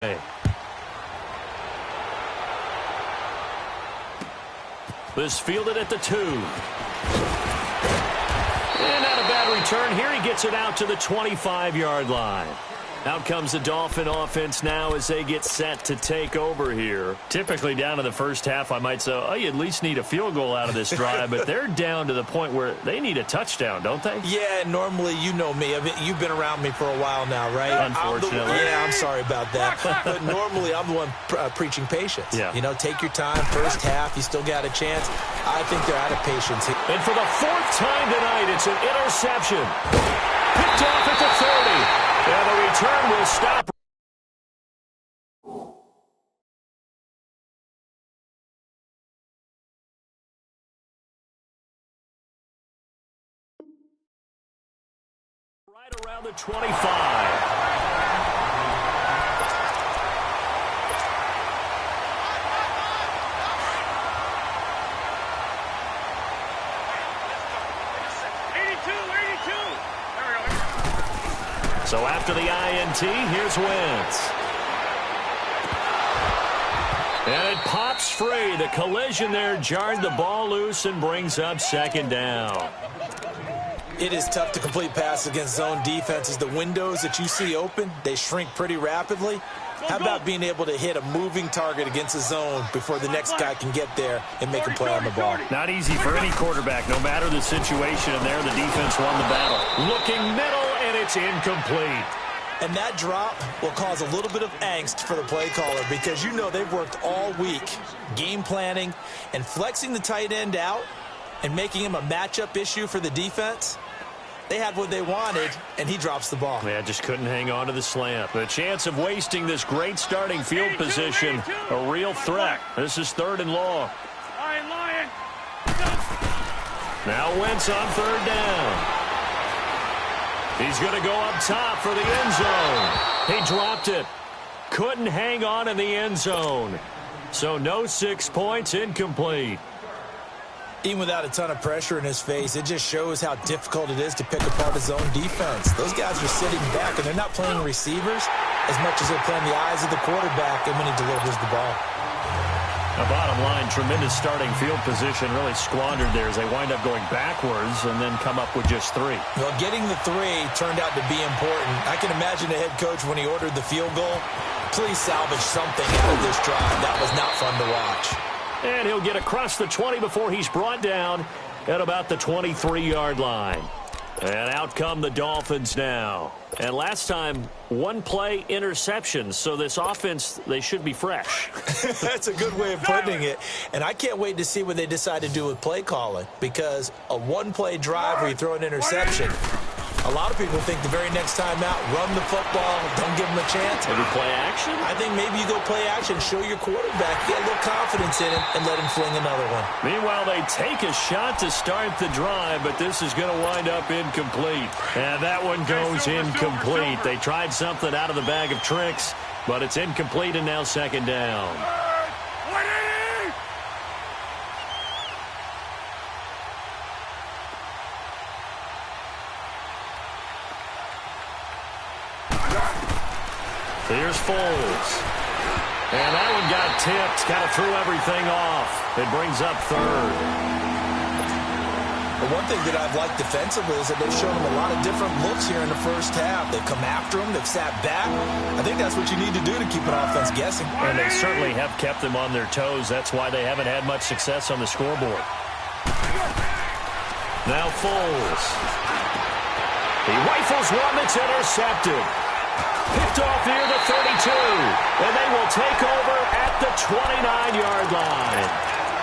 This fielded at the 2. And not a bad return here. He gets it out to the 25-yard line. Out comes the Dolphin offense now as they get set to take over here. Typically down in the first half, I might say, oh, you at least need a field goal out of this drive, but they're down to the point where they need a touchdown, don't they? Yeah, normally, you know me. I mean, you've been around me for a while now, right? Unfortunately. I'm sorry about that. But normally, I'm the one preaching patience. Yeah. You know, take your time. First half, you still got a chance. I think they're out of patience. And for the 4th time tonight, it's an interception. Picked off at the 30. And the return will stop. Right around the 25. So after the INT, here's Wentz. And it pops free. The collision there jarred the ball loose and brings up 2nd down. It is tough to complete passes against zone defenses. The windows that you see open, they shrink pretty rapidly. How about being able to hit a moving target against a zone before the next guy can get there and make a play on the ball? Not easy for any quarterback, no matter the situation. And there, the defense won the battle. Looking middle, and it's incomplete. And that drop will cause a little bit of angst for the play caller because you know they've worked all week game planning and flexing the tight end out and making him a matchup issue for the defense. They had what they wanted, and he drops the ball. Yeah, just couldn't hang on to the slant. The chance of wasting this great starting field position, a real threat. This is 3rd and long. Now Wentz on 3rd down. He's going to go up top for the end zone. He dropped it. Couldn't hang on in the end zone. So no 6 points, incomplete. Even without a ton of pressure in his face, it just shows how difficult it is to pick apart his own defense. Those guys are sitting back, and they're not playing receivers as much as they're playing the eyes of the quarterback and when he delivers the ball. The bottom line, tremendous starting field position, really squandered there as they wind up going backwards and then come up with just 3. Well, getting the 3 turned out to be important. I can imagine the head coach when he ordered the field goal, please salvage something out of this drive. That was not fun to watch. And he'll get across the 20 before he's brought down at about the 23-yard line. And out come the Dolphins now. And last time, 1-play interception. So this offense, they should be fresh. That's a good way of putting it. And I can't wait to see what they decide to do with play calling. Because a 1-play drive where you throw an interception, a lot of people think the very next time out, run the football, don't give them a chance. Maybe play action? I think maybe you go play action, show your quarterback, get a little confidence in him, and let him fling another one. Meanwhile, they take a shot to start the drive, but this is going to wind up incomplete. And that one goes incomplete. They tried something out of the bag of tricks, but it's incomplete and now 2nd down. Here's Foles. And that one got tipped, kind of threw everything off. It brings up 3rd. But one thing that I've liked defensively is that they've shown him a lot of different looks here in the first half. They've come after him. They've sat back. I think that's what you need to do to keep an offense guessing. And they certainly have kept them on their toes. That's why they haven't had much success on the scoreboard. Now Foles. He rifles one that's intercepted. Picked off near the 32. And they will take over at the 29-yard line.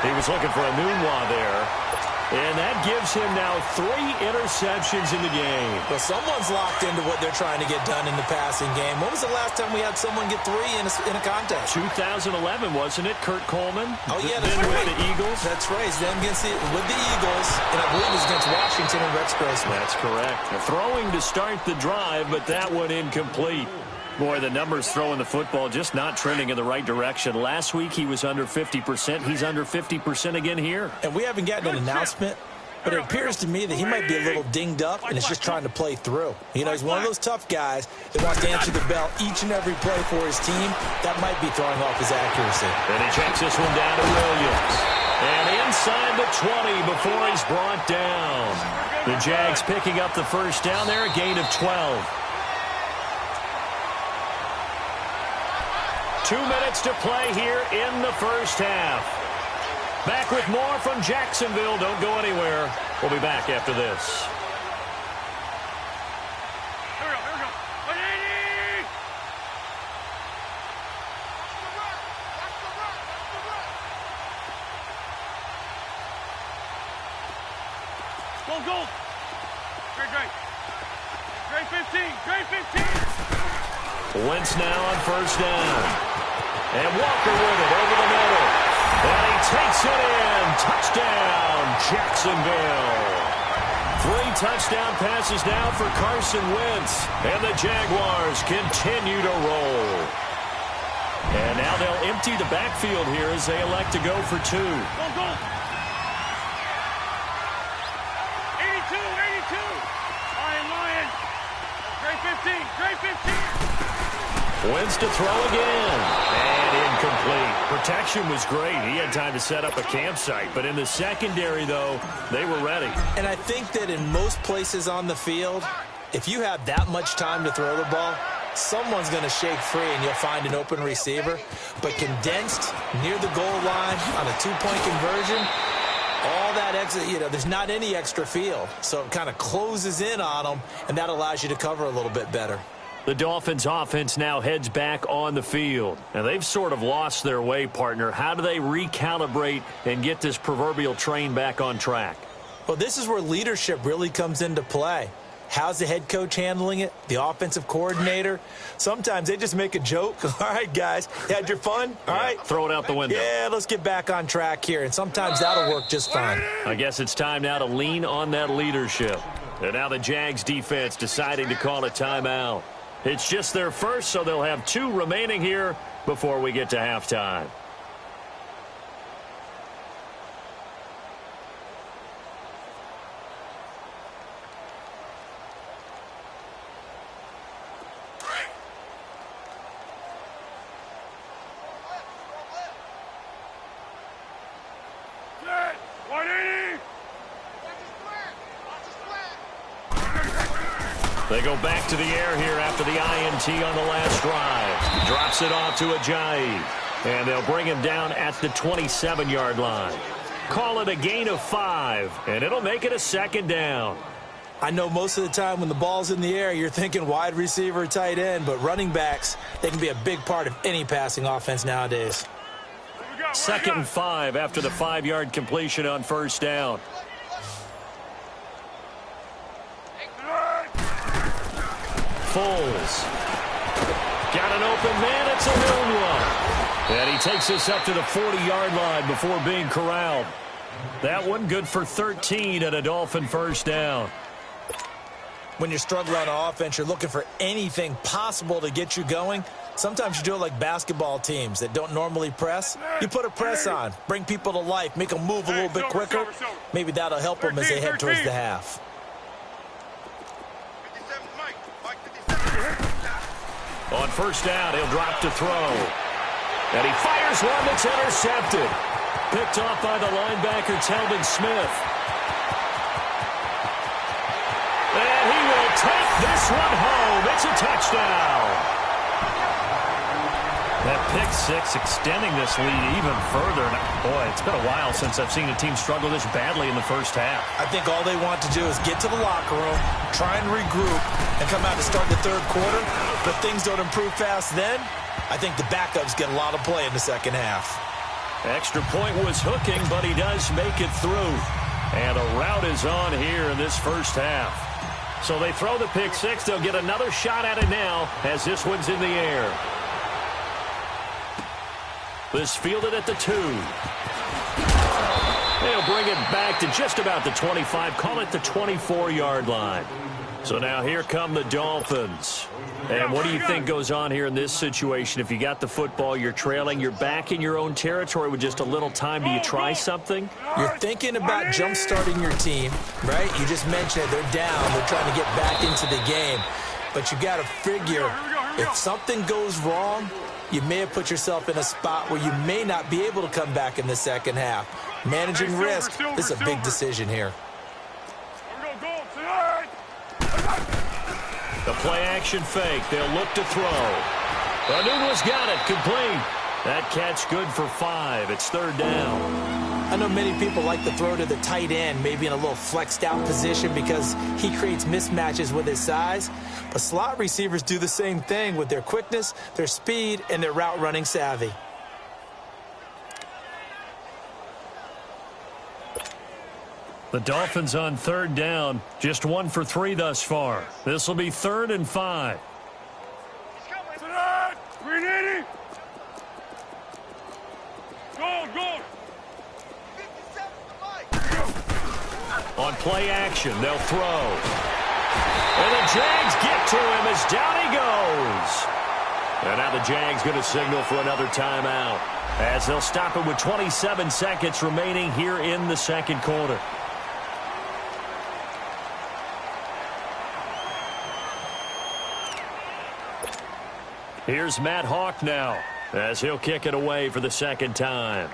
He was looking for a Nunwa there. And that gives him now 3 interceptions in the game. Well, someone's locked into what they're trying to get done in the passing game. When was the last time we had someone get 3 in a contest? 2011, wasn't it? Kurt Coleman? Oh, yeah, that's then right. With the Eagles? That's right. Then with the Eagles, and I believe it was against Washington and Rex Grossman. That's correct. Throwing to start the drive, but that one incomplete. Boy, the numbers throwing the football just not trending in the right direction. Last week he was under 50%. He's under 50% again here. And we haven't gotten an announcement but it appears to me that he might be a little dinged up and is just trying to play through. You know, he's one of those tough guys that wants to answer the bell each and every play for his team. That might be throwing off his accuracy. And he checks this one down to Williams. And inside the 20 before he's brought down. The Jags picking up the first down there, a gain of 12. 2 minutes to play here in the first half. Back with more from Jacksonville. Don't go anywhere. We'll be back after this. Here we go. 180! Go. Great 15. Wentz now on first down. And Walker with it over the middle. And he takes it in. Touchdown, Jacksonville. 3 touchdown passes now for Carson Wentz. And the Jaguars continue to roll. And now they'll empty the backfield here as they elect to go for 2. Go. 82. Lion. Great 15. Wentz to throw again. And incomplete. Protection was great. He had time to set up a campsite. But in the secondary, though, they were ready. And I think that in most places on the field, if you have that much time to throw the ball, someone's going to shake free and you'll find an open receiver. But condensed near the goal line on a 2-point conversion, all that extra, there's not any extra field. So it kind of closes in on them, and that allows you to cover a little bit better. The Dolphins offense now heads back on the field. And they've sort of lost their way, partner. How do they recalibrate and get this proverbial train back on track? Well, this is where leadership really comes into play. How's the head coach handling it? The offensive coordinator? Sometimes they just make a joke. All right, guys, you had your fun? All right. Throw it out the window. Yeah, let's get back on track here. And sometimes that'll work just fine. I guess it's time now to lean on that leadership. And now the Jags defense deciding to call a timeout. It's just their first, so they'll have 2 remaining here before we get to halftime. They go back to the air here after the INT on the last drive. Drops it off to Ajayi. And they'll bring him down at the 27-yard line. Call it a gain of 5, and it'll make it a second down. I know most of the time when the ball's in the air, you're thinking wide receiver, tight end, but running backs, they can be a big part of any passing offense nowadays. 2nd and 5 after the 5-yard completion on first down. Foles. Got an open man. It's a lone one. And he takes this up to the 40-yard line before being corralled. That one good for 13 at a Dolphin first down. When you're struggling on offense, you're looking for anything possible to get you going. Sometimes you do it like basketball teams that don't normally press. You put a press on, bring people to life, make them move a little bit quicker. Maybe that'll help them as they head towards the half. On first down, he'll drop to throw. And he fires one that's intercepted. Picked off by the linebacker, Telvin Smith. And he will take this one home. It's a touchdown. That pick 6 extending this lead even further. Boy, it's been a while since I've seen a team struggle this badly in the first half. I think all they want to do is get to the locker room, try and regroup, and come out to start the third quarter. But things don't improve fast then. I think the backups get a lot of play in the second half. Extra point was hooking, but he does make it through. And a rout is on here in this first half. So they throw the pick 6. They'll get another shot at it now as this one's in the air. This fielded at the 2. They'll bring it back to just about the 25. Call it the 24-yard line. So now here come the Dolphins. And what do you think goes on here in this situation? If you got the football, you're trailing, you're back in your own territory with just a little time. Do you try something? You're thinking about jump-starting your team, right? You just mentioned it. They're down. They're trying to get back into the game. But you got to figure, if something goes wrong, you may have put yourself in a spot where you may not be able to come back in the second half. Managing risk, this is a big decision here. The play-action fake. They'll look to throw. Anunu's got it. Complete. That catch good for 5. It's third down. I know many people like to throw to the tight end, maybe in a little flexed out position because he creates mismatches with his size. But slot receivers do the same thing with their quickness, their speed, and their route running savvy. The Dolphins on third down, just 1 for 3 thus far. This will be 3rd and 5. On play action, they'll throw. And the Jags get to him as down he goes. And now the Jags going to signal for another timeout as they'll stop it with 27 seconds remaining here in the second quarter. Here's Matt Hawk now as he'll kick it away for the second time.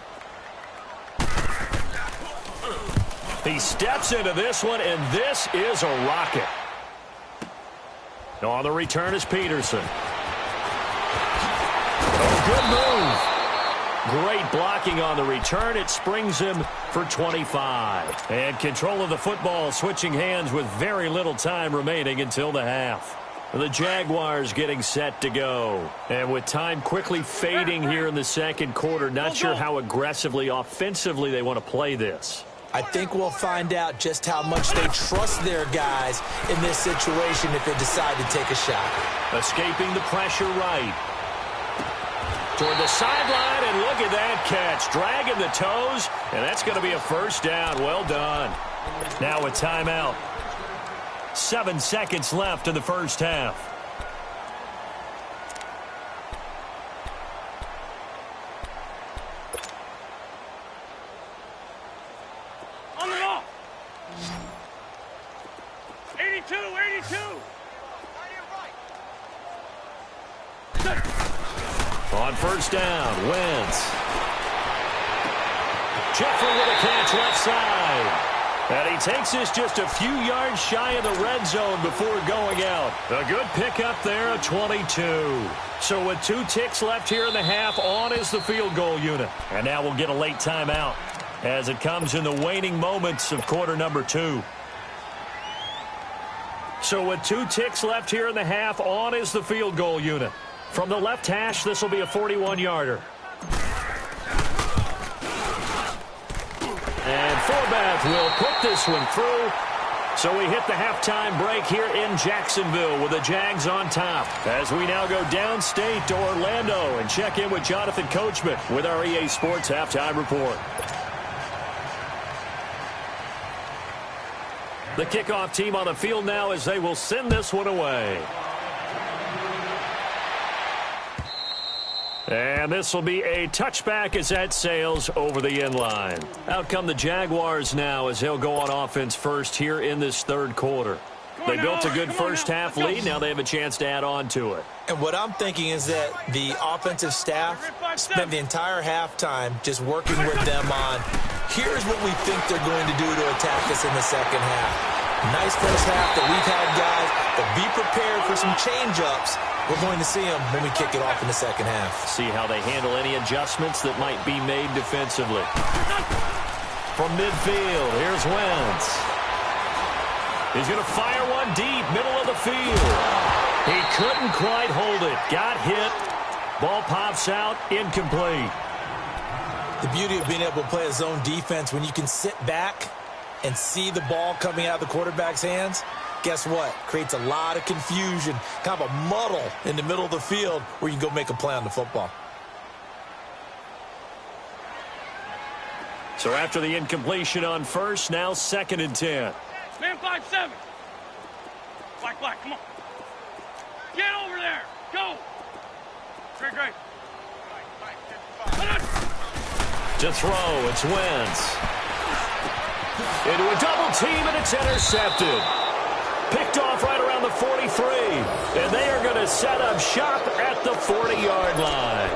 He steps into this one, and this is a rocket. On the return is Peterson. Oh, good move. Great blocking on the return. It springs him for 25. And control of the football switching hands with very little time remaining until the half. The Jaguars getting set to go. And with time quickly fading here in the second quarter, not sure how aggressively, offensively they want to play this. I think we'll find out just how much they trust their guys in this situation if they decide to take a shot. Escaping the pressure right. Toward the sideline, and look at that catch. Dragging the toes, and that's going to be a first down. Well done. Now a timeout. 7 seconds left in the first half. On the ball. 82, 82. On first down, Wentz. Jeffrey with a catch left side. And he takes this just a few yards shy of the red zone before going out. A good pickup there, a 22. So with 2 ticks left here in the half, on is the field goal unit. And now we'll get a late timeout as it comes in the waning moments of quarter number 2. So with 2 ticks left here in the half, on is the field goal unit. From the left hash, this will be a 41-yarder. And Forbath will put this one through. So we hit the halftime break here in Jacksonville with the Jags on top. As we now go downstate to Orlando and check in with Jonathan Coachman with our EA Sports Halftime Report. The kickoff team on the field now as they will send this one away. And this will be a touchback as that sails over the end line. Out come the Jaguars now as they'll go on offense first here in this third quarter. They built a good first half lead. Now they have a chance to add on to it. And what I'm thinking is that the offensive staff spent the entire halftime just working with them on, here's what we think they're going to do to attack us in the second half. Nice first half that we've had, guys, but be prepared for some change-ups. We're going to see them when we kick it off in the second half. See how they handle any adjustments that might be made defensively. From midfield, here's Wentz. He's going to fire one deep, middle of the field. He couldn't quite hold it. Got hit. Ball pops out, incomplete. The beauty of being able to play a zone defense when you can sit back and see the ball coming out of the quarterback's hands, guess what? Creates a lot of confusion, kind of a muddle in the middle of the field where you can go make a play on the football. So after the incompletion on first, now 2nd and 10. Man 5-7. Black, come on. Get over there. Go. Great. To throw, it's Wentz. Into a double team, and it's intercepted. Picked off right around the 43. And they are going to set up shop at the 40-yard line.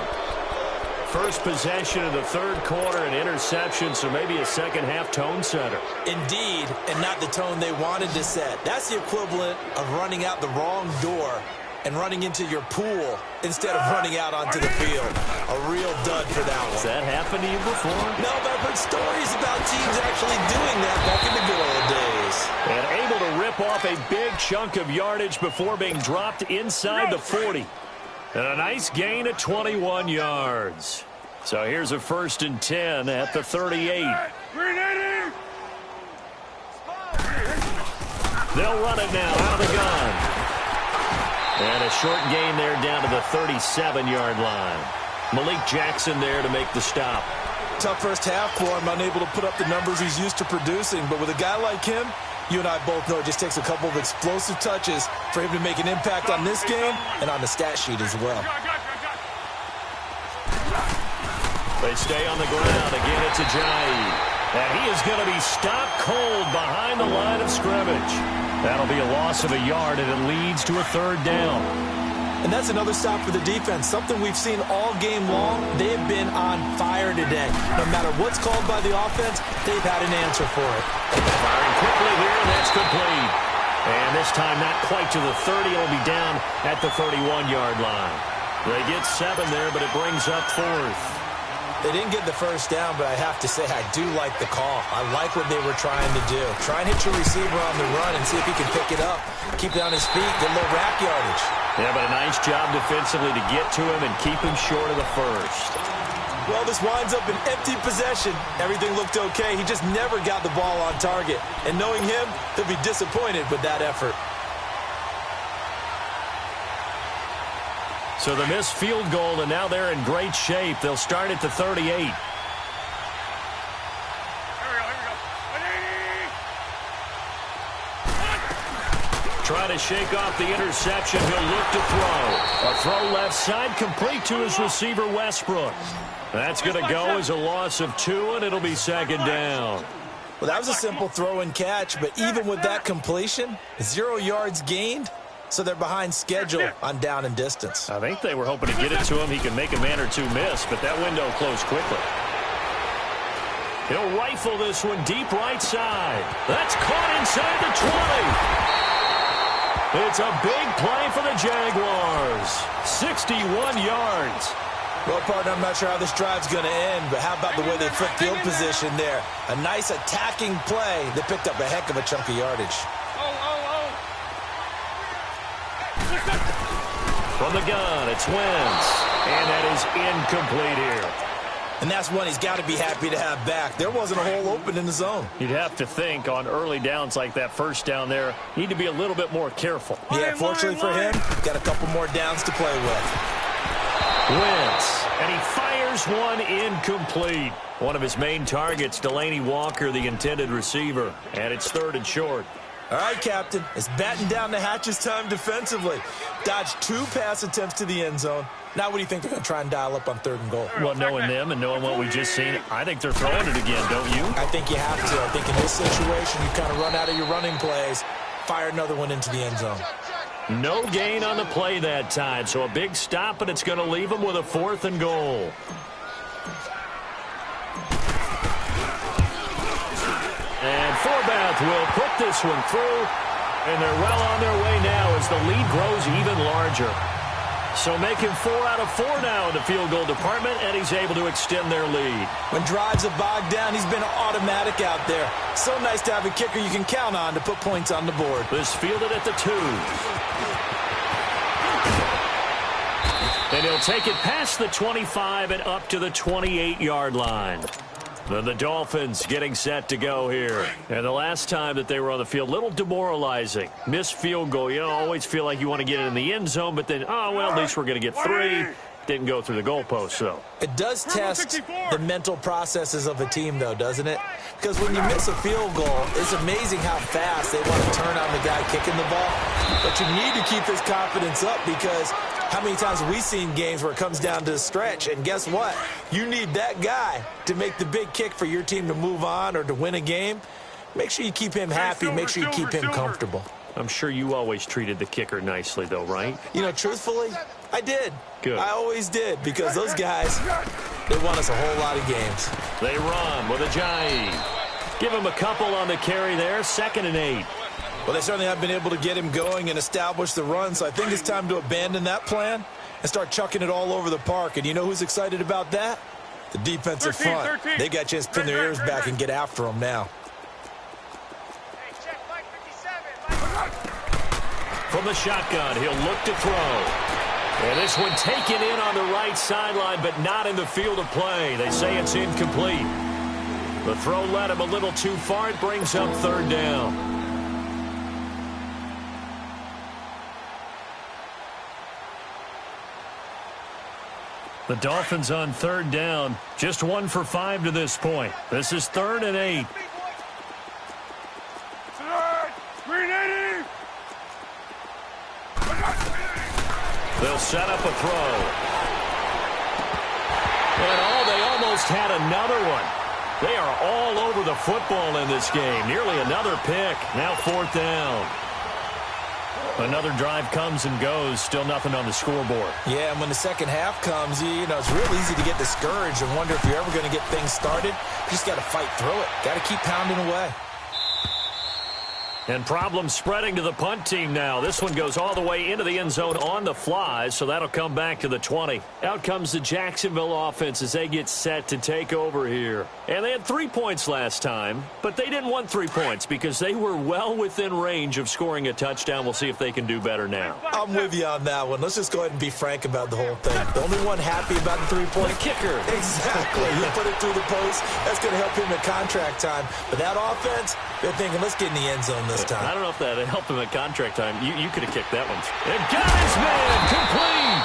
First possession of the third quarter, an interception, so maybe a second-half tone setter. Indeed, and not the tone they wanted to set. That's the equivalent of running out the wrong door and running into your pool instead of running out onto the field. A real dud for that one. Has that happened to you before? No, but I've heard stories about teams actually doing that back in the good old days. And able to rip off a big chunk of yardage before being dropped inside the 40. And a nice gain of 21 yards. So here's a 1st and 10 at the 38. They'll run it now out of the gun. And a short gain there down to the 37-yard line. Malik Jackson there to make the stop. Tough first half for him, unable to put up the numbers he's used to producing. But with a guy like him, you and I both know it just takes a couple of explosive touches for him to make an impact on this game and on the stat sheet as well. They stay on the ground. Again, it's Ajayi. And he is going to be stopped cold behind the line of scrimmage. That'll be a loss of a yard, and it leads to a 3rd down. And that's another stop for the defense, something we've seen all game long. They've been on fire today. No matter what's called by the offense, they've had an answer for it. Firing quickly here, and that's complete. And this time not quite to the 30. It'll be down at the 31-yard line. They get 7 there, but it brings up 4th. They didn't get the first down, but I have to say I do like the call. I like what they were trying to do. Try and hit your receiver on the run and see if he can pick it up. Keep it on his feet, get a little rack yardage. Yeah, but a nice job defensively to get to him and keep him short of the first. Well, this winds up an empty possession. Everything looked okay. He just never got the ball on target. And knowing him, he'll be disappointed with that effort. So the missed field goal, and now they're in great shape. They'll start at the 38. Here we go. Try to shake off the interception. He'll look to throw. A throw left side, complete to his receiver, Westbrook. That's going to go as a loss of 2, and it'll be 2nd down. Well, that was a simple throw and catch, but even with that completion, 0 yards gained. So they're behind schedule on down and distance. I think they were hoping to get it to him. He can make a man or two miss, but that window closed quickly. He'll rifle this one deep right side. That's caught inside the 20. It's a big play for the Jaguars. 61 yards. Well, partner, I'm not sure how this drive's going to end, but how about the way they flip field position there? A nice attacking play that picked up a heck of a chunk of yardage. From the gun, it's Wentz. And that is incomplete here. And that's one he's got to be happy to have back. There wasn't a hole open in the zone. You'd have to think on early downs like that first down there, need to be a little bit more careful. Yeah, fortunately for him, got a couple more downs to play with. Wentz, and he fires one incomplete. One of his main targets, Delaney Walker, the intended receiver. And it's 3rd and short. All right, Captain, it's batten down the hatches time defensively. Dodged 2 pass attempts to the end zone. Now what do you think they're going to try and dial up on 3rd and goal? Well, knowing them and knowing what we just seen, I think they're throwing it again, don't you? I think you have to. I think in this situation, you kind of run out of your running plays, fire another one into the end zone. No gain on the play that time, so a big stop, and it's going to leave them with a 4th and goal. And Forbath will put this one through, and they're well on their way now as the lead grows even larger. So making 4 out of 4 now in the field goal department, and he's able to extend their lead. When drives are bogged down, he's been automatic out there. So nice to have a kicker you can count on to put points on the board. This fielded at the 2. And he'll take it past the 25 and up to the 28-yard line. Then the Dolphins getting set to go here. And the last time that they were on the field, a little demoralizing. Missed field goal. You know, always feel like you want to get it in the end zone, but then, oh, well, at least we're going to get 3. Didn't go through the goalpost, though. It does test the mental processes of a team, though, doesn't it? Because when you miss a field goal, it's amazing how fast they want to turn on the guy kicking the ball. But you need to keep his confidence up, because how many times have we seen games where it comes down to the stretch? And guess what? You need that guy to make the big kick for your team to move on or to win a game. Make sure you keep him happy. Make sure you keep him comfortable. I'm sure you always treated the kicker nicely, though, right? You know, truthfully, I did. Good. I always did, because those guys, they won us a whole lot of games. They run with Ajayi. Give him a couple on the carry there, 2nd and 8. Well, they certainly have been able to get him going and establish the run, so I think it's time to abandon that plan and start chucking it all over the park. And you know who's excited about that? The defensive front. They got a chance to pin their ears back and get after them now. From the shotgun, he'll look to throw. And this one taken in on the right sideline, but not in the field of play. They say it's incomplete. The throw led him a little too far. It brings up 3rd down. The Dolphins on 3rd down. Just 1 for 5 to this point. This is 3rd and 8. They'll set up a throw. And they almost had another one. They are all over the football in this game. Nearly another pick. Now 4th down. Another drive comes and goes. Still nothing on the scoreboard. Yeah, and when the second half comes, you know, it's real easy to get discouraged and wonder if you're ever going to get things started. You just got to fight through it. Got to keep pounding away. And problems spreading to the punt team now. This one goes all the way into the end zone on the fly, so that'll come back to the 20. Out comes the Jacksonville offense as they get set to take over here. And they had 3 points last time, but they didn't want 3 points because they were well within range of scoring a touchdown. We'll see if they can do better now. I'm with you on that one. Let's just go ahead and be frank about the whole thing. The only one happy about the 3-point kicker. Exactly. You put it through the post. That's going to help him at contract time. But that offense, they're thinking, let's get in the end zone this time. I don't know if that helped him at contract time. You could have kicked that one. And got his man complete.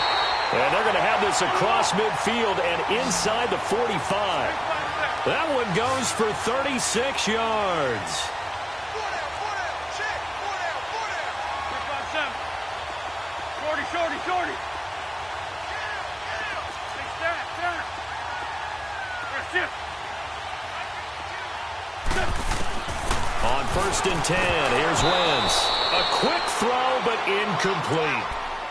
And they're going to have this across midfield and inside the 45. That one goes for 36 yards. Shorty. On 1st and 10, here's Wentz. A quick throw, but incomplete.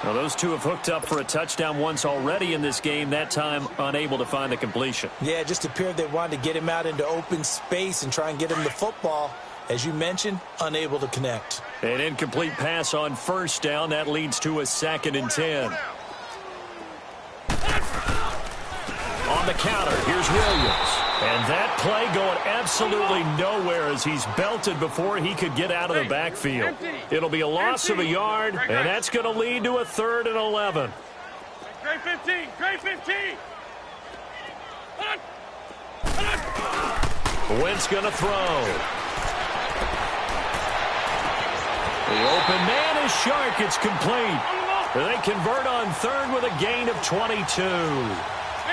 Now, those two have hooked up for a touchdown once already in this game, that time unable to find the completion. Yeah, it just appeared they wanted to get him out into open space and try and get him the football. As you mentioned, unable to connect. An incomplete pass on 1st down. That leads to a 2nd and 10. On the counter, here's Williams. And that play going absolutely nowhere as he's belted before he could get out of the backfield. It'll be a loss of a yard, and that's going to lead to a 3rd and 11. Great 15. Wentz going to throw. The open man is Shark. It's complete. They convert on 3rd with a gain of 22.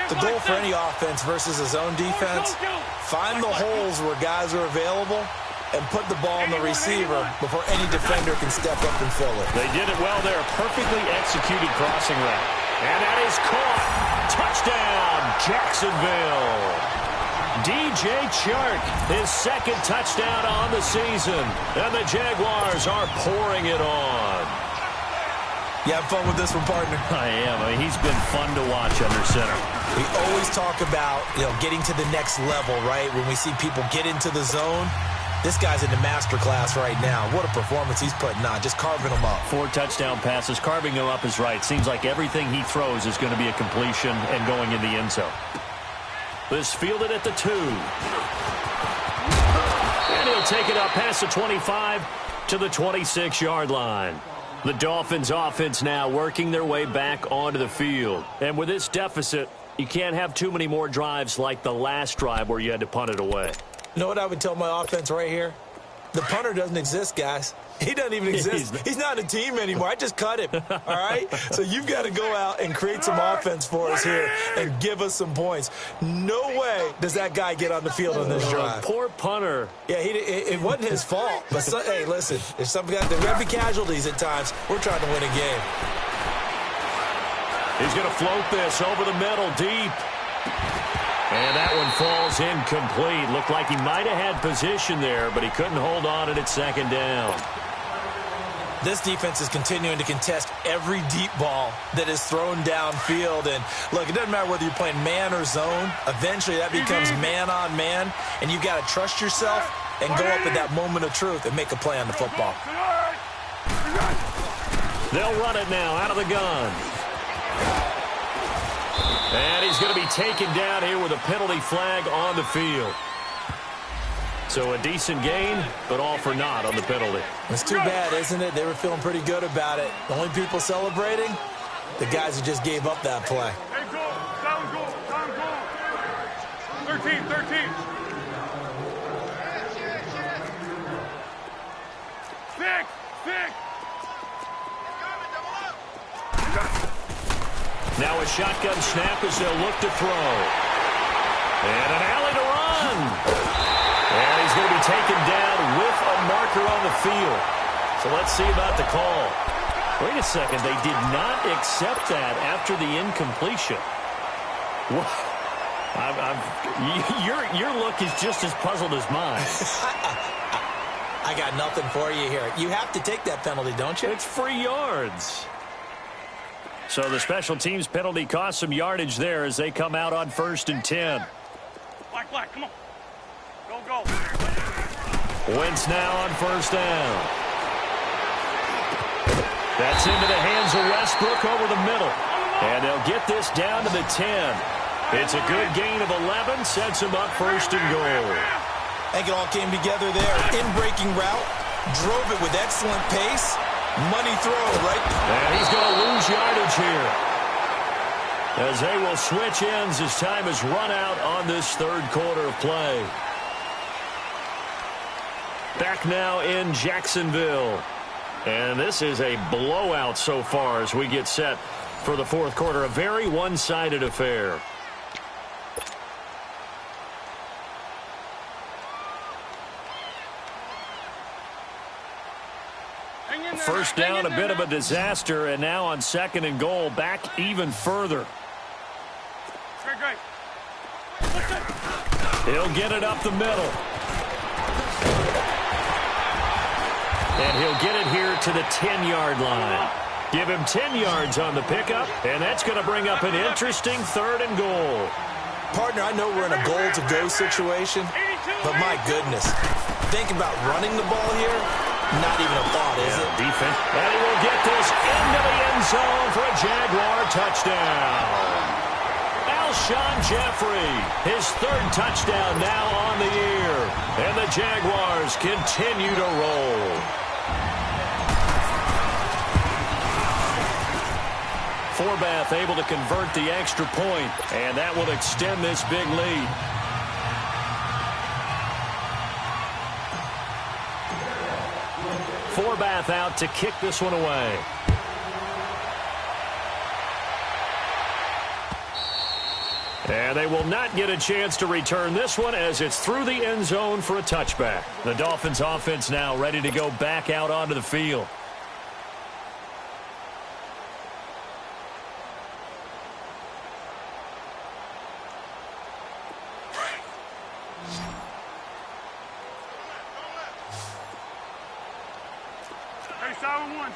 The goal for any offense versus a zone defense, find the holes where guys are available and put the ball in the receiver before any defender can step up and fill it. They did it well there. Perfectly executed crossing route. And that is caught. Touchdown, Jacksonville. DJ Chark, his 2nd touchdown on the season. And the Jaguars are pouring it on. You have fun with this one, partner? I am. I mean, he's been fun to watch under center. We always talk about, getting to the next level, right? When we see people get into the zone, this guy's in the master class right now. What a performance he's putting on, just carving them up. 4 touchdown passes. Carving them up is right. Seems like everything he throws is going to be a completion and going in the end zone. This fielded at the 2. And he'll take it up past the 25 to the 26-yard line. The Dolphins offense now working their way back onto the field. And with this deficit, you can't have too many more drives like the last drive where you had to punt it away. You know what I would tell my offense right here? The punter doesn't exist, guys. He doesn't even exist. He's not a team anymore. I just cut him, all right? So you've got to go out and create some offense for us here and give us some points. No way does that guy get on the field on this drive. Poor punter. Yeah, it wasn't his fault. But, hey, listen, if some guys, there might be casualties at times. We're trying to win a game. He's going to float this over the middle, deep. And that one falls incomplete. Looked like he might have had position there, but he couldn't hold on at second down. This defense is continuing to contest every deep ball that is thrown downfield. And, look, it doesn't matter whether you're playing man or zone. Eventually that becomes man on man, and you've got to trust yourself and go up at that moment of truth and make a play on the football. They'll run it now out of the gun. And he's going to be taken down here with a penalty flag on the field. So a decent gain, but all for naught on the penalty. It's too bad, isn't it? They were feeling pretty good about it. The only people celebrating, the guys who just gave up that play. Hey, goal, down goal, down goal. 13, 13. 6, 6. Now a shotgun snap as they'll look to throw. And an alley to run. And he's going to be taken down with a marker on the field. So let's see about the call. Wait a second. They did not accept that after the incompletion. Your look is just as puzzled as mine. I got nothing for you here. You have to take that penalty, don't you? It's free yards. So the special teams penalty cost some yardage there as they come out on 1st and 10. Black, come on. Go. Wentz now on 1st down. That's into the hands of Westbrook over the middle. And they'll get this down to the 10. It's a good gain of 11, sets him up 1st and goal. I think it all came together there. In-breaking route, drove it with excellent pace. Money throw, right? And he's going to lose yardage here, as they will switch ends as time has run out on this 3rd quarter of play. Back now in Jacksonville. And this is a blowout so far as we get set for the 4th quarter. A very one-sided affair. First down, a bit of a disaster, and now on 2nd and goal, back even further. Great. He'll get it up the middle. And he'll get it here to the 10-yard line. Give him 10 yards on the pickup, and that's going to bring up an interesting 3rd and goal. Partner, I know we're in a goal-to-go situation, but my goodness, think about running the ball here. Not even a thought, is it? Defense. And he will get this into the end zone for a Jaguar touchdown. Alshon Jeffrey, his 3rd touchdown now on the year. And the Jaguars continue to roll. Forbath able to convert the extra point, and that will extend this big lead. Forbath out to kick this one away. And they will not get a chance to return this one as it's through the end zone for a touchback. The Dolphins offense now ready to go back out onto the field.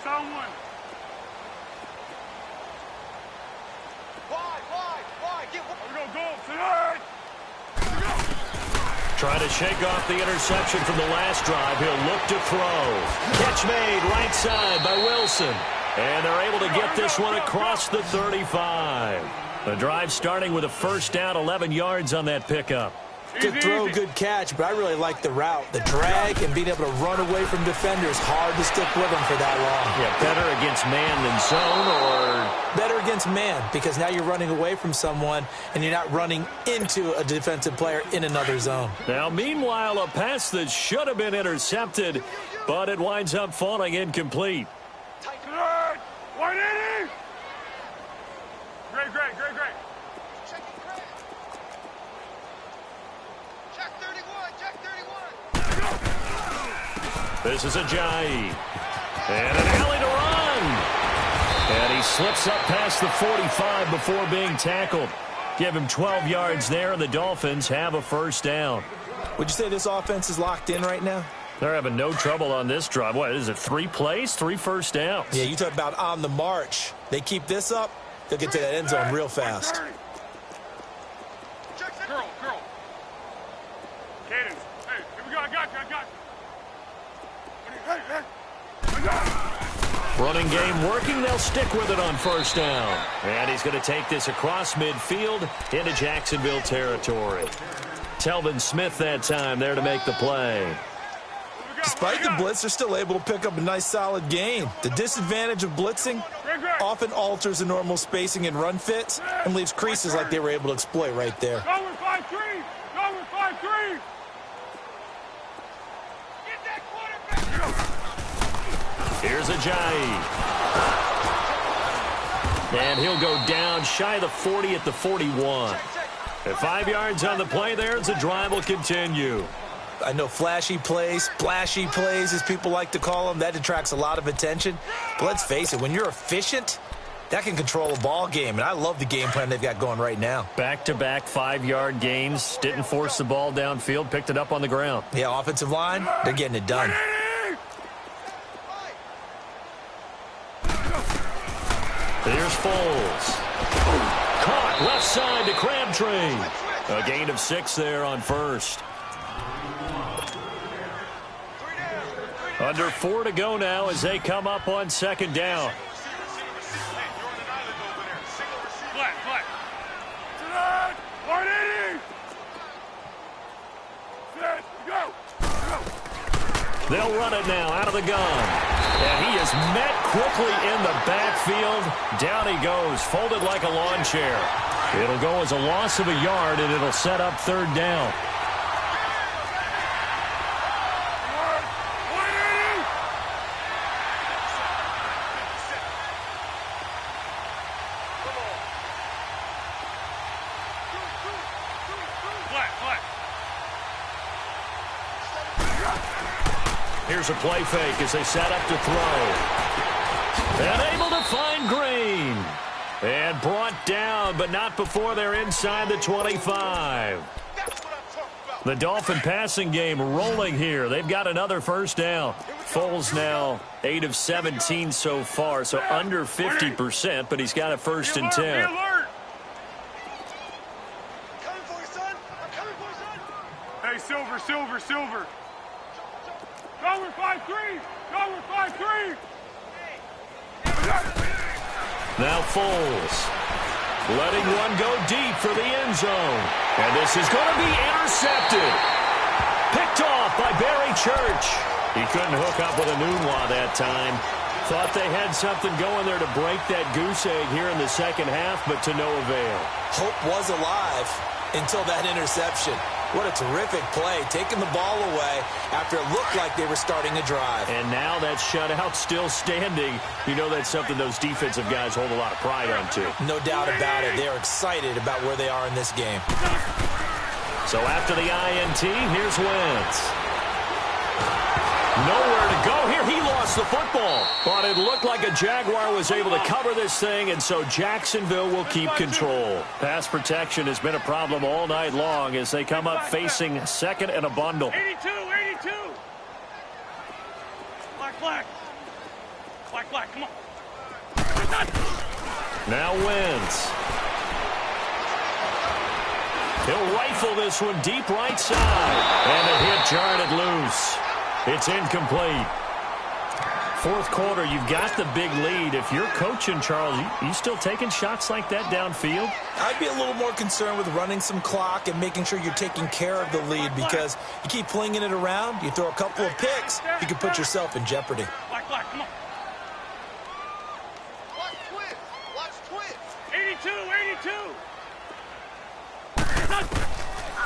Solid one. Wide. Go. Tonight. Trying to shake off the interception from the last drive. He'll look to throw. Catch made right side by Wilson. And they're able to get this one across the 35. The drive starting with a 1st down, 11 yards on that pickup. Good throw, good catch, but I really like the route. The drag and being able to run away from defenders. Hard to stick with them for that long. Yeah, better against man than zone, or Better against man, because now you're running away from someone and you're not running into a defensive player in another zone. Now, meanwhile, a pass that should have been intercepted, but it winds up falling incomplete. 180! Great. Check 31. This is Ajayi. And an alley to run. And he slips up past the 45 before being tackled. Give him 12 yards there, and the Dolphins have a first down. Would you say this offense is locked in right now? They're having no trouble on this drive. What is it, 3 plays, 3 first downs? Yeah, you talk about on the march. They keep this up, they'll get to that end zone real fast. Girl. Caden, hey, here we go. I got you. Hey. Running game working. They'll stick with it on first down. And he's going to take this across midfield into Jacksonville territory. Telvin Smith that time there to make the play. Despite the blitz, they're still able to pick up a nice, solid gain. The disadvantage of blitzing often alters the normal spacing and run fits and leaves creases like they were able to exploit right there. Go with 5-3. Get that quarterback. Here's Ajayi. And he'll go down shy of the 40 at the 41. At 5 yards on the play there, as the drive will continue. I know flashy plays, splashy plays, as people like to call them, that attracts a lot of attention. But let's face it, when you're efficient, that can control a ball game. And I love the game plan they've got going right now. Back-to-back 5-yard gains. Didn't force the ball downfield. Picked it up on the ground. Yeah, offensive line, they're getting it done. Here's Foles. Caught left side to Crabtree. A gain of 6 there on first. Under 4 to go now as they come up on second down. Flat. 180. Set, go. They'll run it now out of the gun. And he is met quickly in the backfield. Down he goes, folded like a lawn chair. It'll go as a loss of a yard, and it'll set up third down. Here's a play fake as they set up to throw. And able to find Green. And brought down, but not before they're inside the 25. The Dolphin passing game rolling here. They've got another first down. Foles now 8 of 17 so far, so under 50%, but he's got a first and 10. Hey, Silver. Go with 5-3. Now Foles letting one go deep for the end zone. And this is going to be intercepted. Picked off by Barry Church. He couldn't hook up with a Nunwa that time. Thought they had something going there to break that goose egg here in the second half, but to no avail. Hope was alive until that interception. What a terrific play, taking the ball away after it looked like they were starting a drive. And now that shutout still standing. You know that's something those defensive guys hold a lot of pride on, too. No doubt about it. They're excited about where they are in this game. So after the INT, here's Wentz. Nowhere to go here. He lost the football. But it looked like a Jaguar was able to cover this thing, and so Jacksonville will keep control. Pass protection has been a problem all night long as they come up facing second and a bundle. 82. Black. Come on. Now Wentz. He'll rifle this one deep right side. And a hit jarred loose. It's incomplete. Fourth quarter, you've got the big lead. If you're coaching, Charles, you still taking shots like that downfield? I'd be a little more concerned with running some clock and making sure you're taking care of the lead, because you keep flinging it around, you throw a couple of picks, you can put yourself in jeopardy. Black, come on.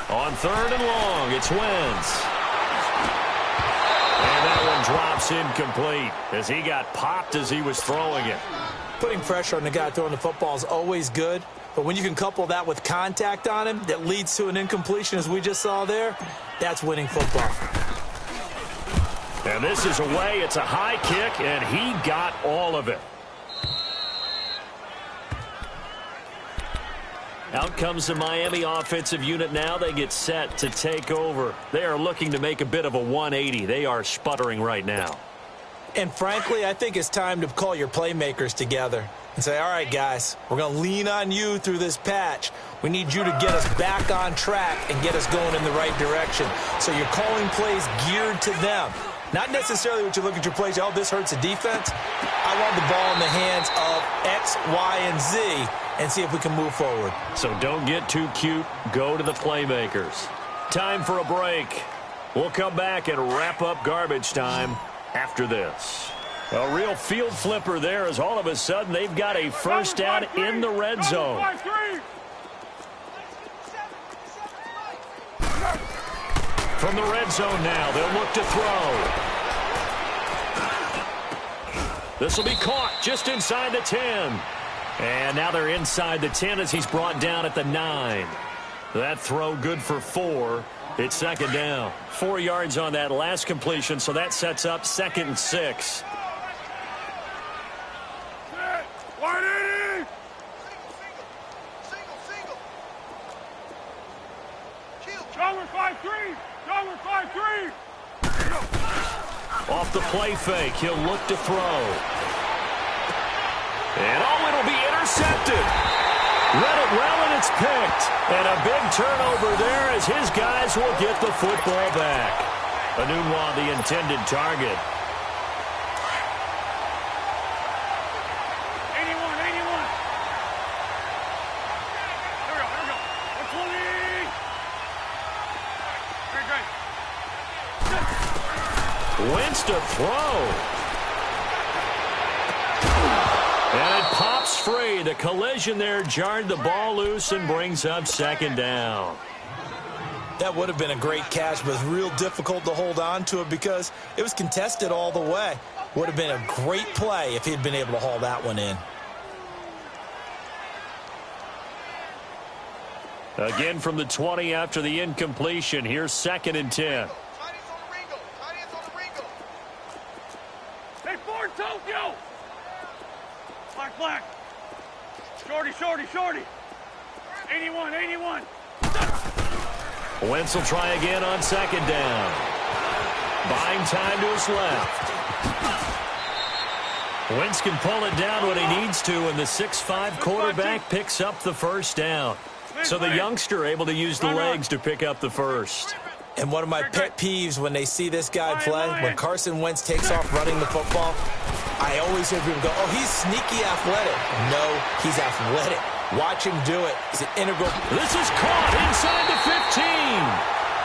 On 3rd and long, it's Wentz. And that one drops incomplete as he got popped as he was throwing it. Putting pressure on the guy throwing the football is always good, but when you can couple that with contact on him that leads to an incompletion, as we just saw there, that's winning football. And this is away. It's a high kick, and he got all of it. Out comes the Miami offensive unit now. They get set to take over. They are looking to make a bit of a 180. They are sputtering right now. And frankly, I think it's time to call your playmakers together and say, all right, guys, we're going to lean on you through this patch. We need you to get us back on track and get us going in the right direction. So you're calling plays geared to them. Not necessarily what you look at your plays, oh, this hurts the defense. I want the ball in the hands of X, Y, and Z and see if we can move forward. So don't get too cute. Go to the playmakers. Time for a break. We'll come back and wrap up garbage time after this. A real field flipper there as all of a sudden they've got a first down in the red zone. From the red zone now, they'll look to throw. This will be caught just inside the 10. And now they're inside the 10 as he's brought down at the 9. That throw good for 4. It's 2nd down. 4 yards on that last completion, so that sets up 2nd and 6. Off the play fake, he'll look to throw. And oh, it'll be intercepted. Read it well, and it's picked. And a big turnover there as his guys will get the football back. Anunwa, the intended target. 81. Here we go. 120. Great. Wentz to throw. And it pops free. The collision there jarred the ball loose and brings up 2nd down. That would have been a great catch, but it's real difficult to hold on to it because it was contested all the way. Would have been a great play if he'd been able to haul that one in. Again from the 20 after the incompletion. Here's 2nd and 10. Hey, Ford, Tokyo! Black. Shorty. 81. Wentz will try again on 2nd down. Buying time to his left. Wentz can pull it down when he needs to, and the 6'5" quarterback picks up the first down. So the youngster able to use the legs to pick up the first. And one of my pet peeves when they see this guy play, when Carson Wentz takes off running the football, I always hear people go, oh, he's sneaky athletic. No, he's athletic. Watch him do it. He's an integral. This is caught inside the 15.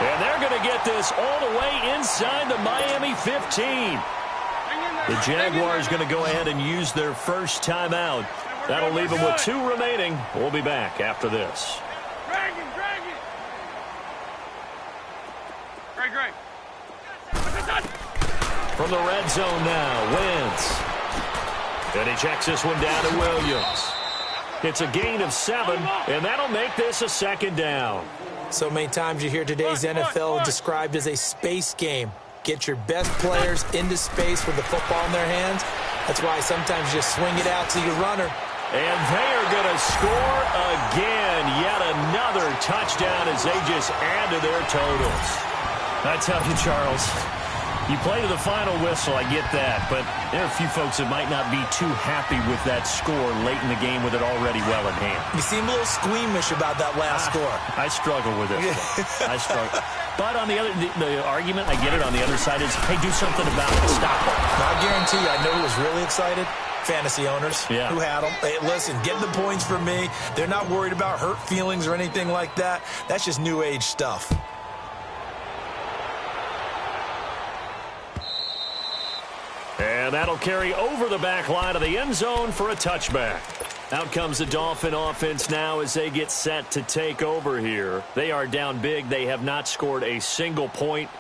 And they're going to get this all the way inside the Miami 15. The Jaguars going to go ahead and use their first timeout. That'll leave them with 2 remaining. We'll be back after this. Drag it. Great. From the red zone now, Wentz. And he checks this one down to Williams. It's a gain of 7, and that'll make this a 2nd down. So many times you hear today's NFL described as a space game. Get your best players into space with the football in their hands. That's why sometimes you just swing it out to your runner. And they are going to score again. Yet another touchdown as they just add to their totals. I tell you, Charles, you play to the final whistle, I get that, but there are a few folks that might not be too happy with that score late in the game with it already well in hand. You seem a little squeamish about that last score. I struggle with it. I struggle. But on the argument, I get it, on the other side is, hey, do something about it. Stop it. I guarantee you, I know who was really excited. Fantasy owners who had them. Hey, listen, get the points for me. They're not worried about hurt feelings or anything like that. That's just new age stuff. And that'll carry over the back line of the end zone for a touchback. Out comes the Dolphin offense now as they get set to take over here. They are down big. They have not scored a single point.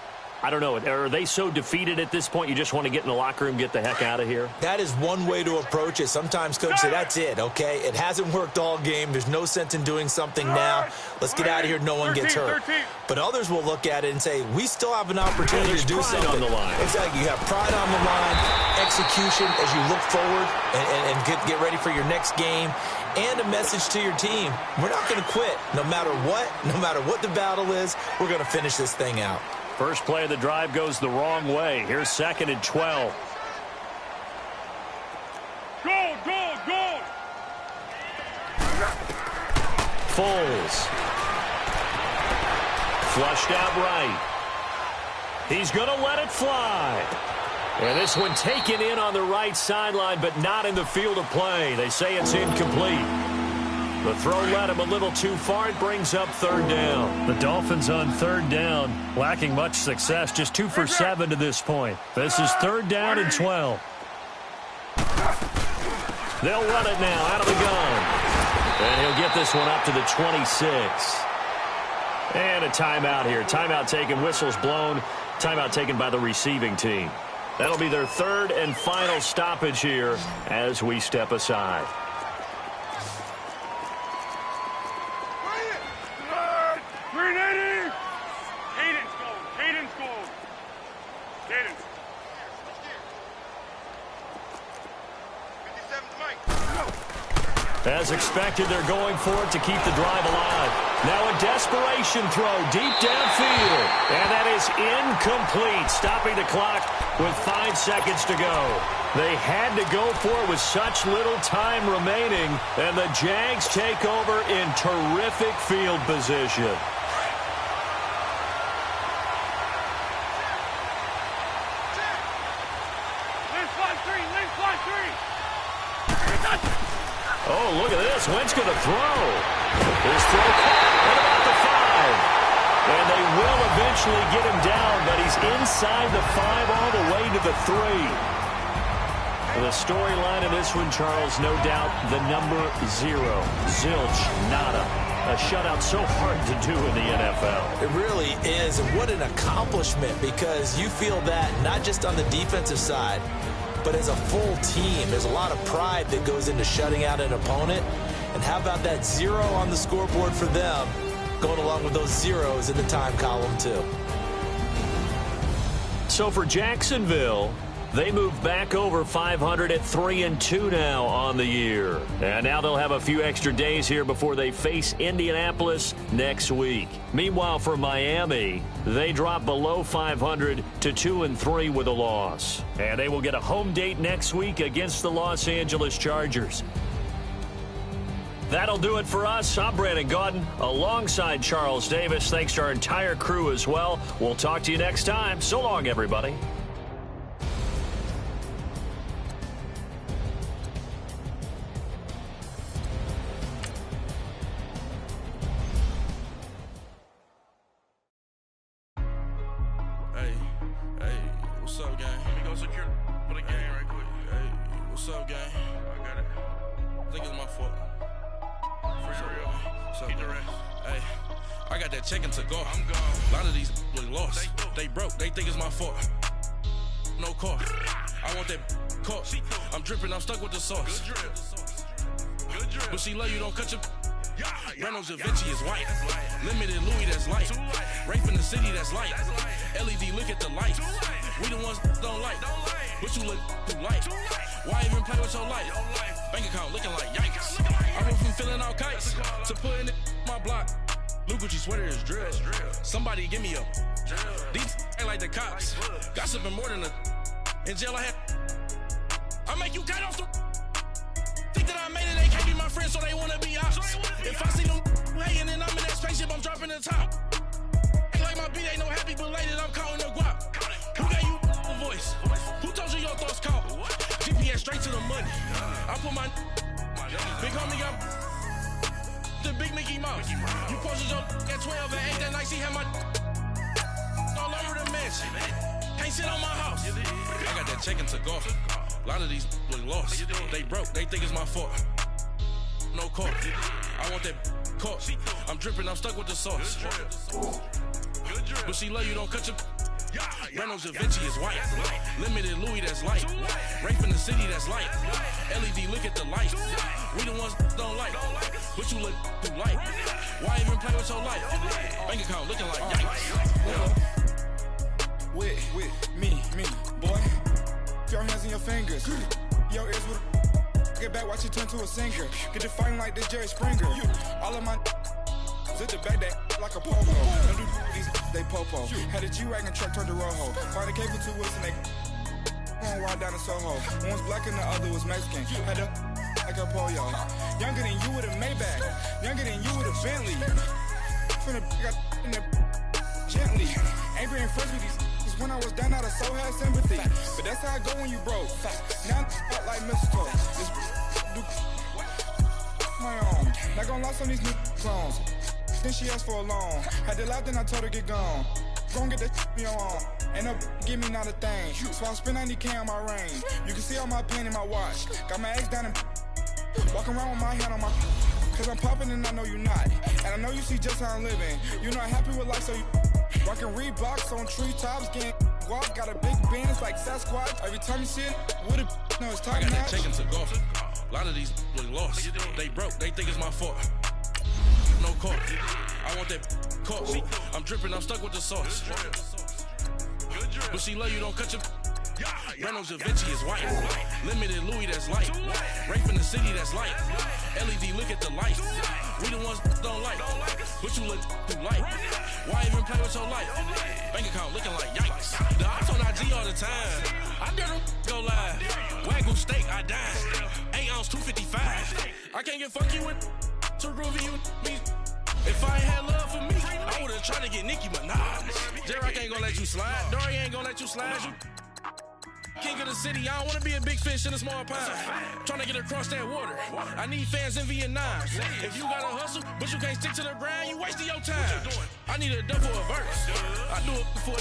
I don't know. Are they so defeated at this point you just want to get in the locker room, get the heck out of here? That is one way to approach it. Sometimes coaches say, that's it, okay? It hasn't worked all game. There's no sense in doing something now. Let's get out of here. No one gets hurt. But others will look at it and say, we still have an opportunity to do something. On the line. Exactly. You have pride on the line, execution as you look forward and get ready for your next game, and a message to your team. We're not going to quit. No matter what the battle is, we're going to finish this thing out. First play of the drive goes the wrong way. Here's 2nd and 12. Go, go, go! Foles. Flushed out right. He's going to let it fly. And this one taken in on the right sideline, but not in the field of play. They say it's incomplete. The throw led him a little too far. It brings up 3rd down. The Dolphins on 3rd down, lacking much success, just 2 for 7 to this point. This is 3rd down and 12. They'll run it now out of the gun. And he'll get this one up to the 26. And a timeout here. Timeout taken, whistles blown. Timeout taken by the receiving team. That'll be their 3rd and final stoppage here as we step aside. As expected, they're going for it to keep the drive alive. Now a desperation throw deep downfield. And that is incomplete, stopping the clock with 5 seconds to go. They had to go for it with such little time remaining, and the Jags take over in terrific field position. Oh, look at this. Wentz going to throw. His throw at about the 5. And they will eventually get him down, but he's inside the 5 all the way to the 3. The storyline in this one, Charles, no doubt the number 0. Zilch, nada. A shutout so hard to do in the NFL. It really is, and what an accomplishment, because you feel that not just on the defensive side, but as a full team. There's a lot of pride that goes into shutting out an opponent. And how about that 0 on the scoreboard for them, going along with those zeros in the time column too. So for Jacksonville, they move back over 500 at 3-2 now on the year. And now they'll have a few extra days here before they face Indianapolis next week. Meanwhile, for Miami, they drop below 500 to 2-3 with a loss. And they will get a home date next week against the Los Angeles Chargers. That'll do it for us. I'm Brandon Gaudin alongside Charles Davis. Thanks to our entire crew as well. We'll talk to you next time. So long, everybody. What's up, gang? Let me go secure for the game right quick. Hey, what's up, gang? I got it. I think it's my fault. For real. What's up, keep the rest. Hey, I got that check-in to go. I'm gone. A lot of these look lost. They broke. They think it's my fault. No car. I want that car. I'm dripping. I'm stuck with the sauce. Good drip. Good drip. But she love you. Don't cut your... Reynolds Da Vinci is white. Limited Louis, that's light. Rape in the city, that's light. LED, look at the light. We the ones don't like. But you look too light. Why even play with your life? Bank account looking like yikes. I went from filling out kites to putting it in my block. Blue Gucci sweater is drill. Somebody give me a. These ain't like the cops. Gossiping more than a. In jail I had. I make you cut off the. Think that I made it, they can't be my friends, so they wanna be ops. If I see them hating and I'm in that spaceship, I'm dropping the top. Ain't like my beat, ain't no happy belated, I'm counting the guap. Who gave you a voice? Who told you your thoughts count? GPS straight to the money. I put my big homie got the big Mickey Mouse. You posted your at 12 and 8 that night, she had my all over the mansion. Can't sit on my house. I got that check-in to go. A lot of these look lost. They broke. They think it's my fault. no court. I want that caught. I'm dripping, I'm stuck with the sauce. But she love you, don't cut your. Reynolds Da Vinci is white. Limited Louis, that's light. Rape in the city, that's light. LED, look at the light. We the ones don't like. But you look through light. Why even play with your life? Bank account looking like yikes. With me, boy. Your hands and your fingers. Your ears with get back, watch it turn to a singer. Get it fighting like this Jerry Springer. All of my zip the back that like a popo. Don't do these, they popo. Had a G-Wagon truck turned to Rojo. Find a cable 2 wheels and they on ride down to Soho. One was black and the other was Mexican. Had a like a polio. Younger than you with a Maybach. Younger than you with a Bentley. From the got in the gently. Angry and friends with these. When I was down, I so had sympathy. But that's how I go when you broke. Now I'm like mistletoe. This do my own. Not gonna lie, some of these new clones. Then she asked for a loan. Had to laugh, then I told her get gone. Gon' get that me on. Ain't no give me not a thing. So I spend 90K on my range. You can see all my pain in my watch. Got my eggs down and walking around with my hand on my. Cause I'm popping and I know you not. And I know you see just how I'm living. You're not happy with life, so you rockin' Reeboks on treetops, getting guap. Got a big Benz like Sasquatch. Every time you see it, with it, no, it's time. I got that chicken to golf. A lot of these look lost. They broke, they think it's my fault. No court. I want that caught. I'm dripping, I'm stuck with the sauce. But she love you, don't cut your. Reynolds Da Vinci is white. Limited Louis, that's light. Rape in the city, that's light. LED, look at the light. We the ones don't like. But you look through light. Why even play with your life? Bank account looking like yikes. The ops on IG all the time. I dare them go live. Wagyu steak, I dine. 8 ounce, 255. I can't get funky with too groovy with me. If I ain't had love for me, I would've tried to get Nicki Minaj. J-Rock ain't gonna let you slide. Dory ain't gonna let you slide. You king of the city, I don't wanna be a big fish in a small pond. Tryna get across that water. I need fans in Vietnam. If you gotta hustle, but you can't stick to the grind, you wasting your time. I need a double a verse. I do it before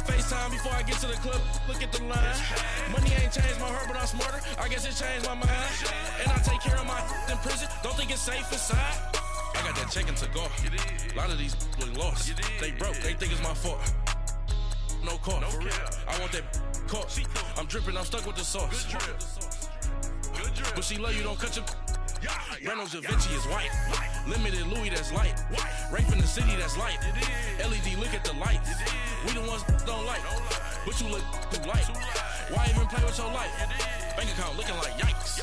FaceTime before I get to the club. Look at the line. Money ain't changed my heart, but I'm smarter. I guess it changed my mind. And I take care of my in prison. Don't think it's safe inside. I got that chicken to go. A lot of these look lost. They broke, they think it's my fault. No court. I want that caught. I'm dripping, I'm stuck with the sauce. But she love you, don't cut your. Reynolds Da Vinci is white. Limited Louis, that's light. Rape in the city, that's light. LED, look at the light. We the ones don't like. But you look through light. Why even play with your life? Bank account looking like yikes.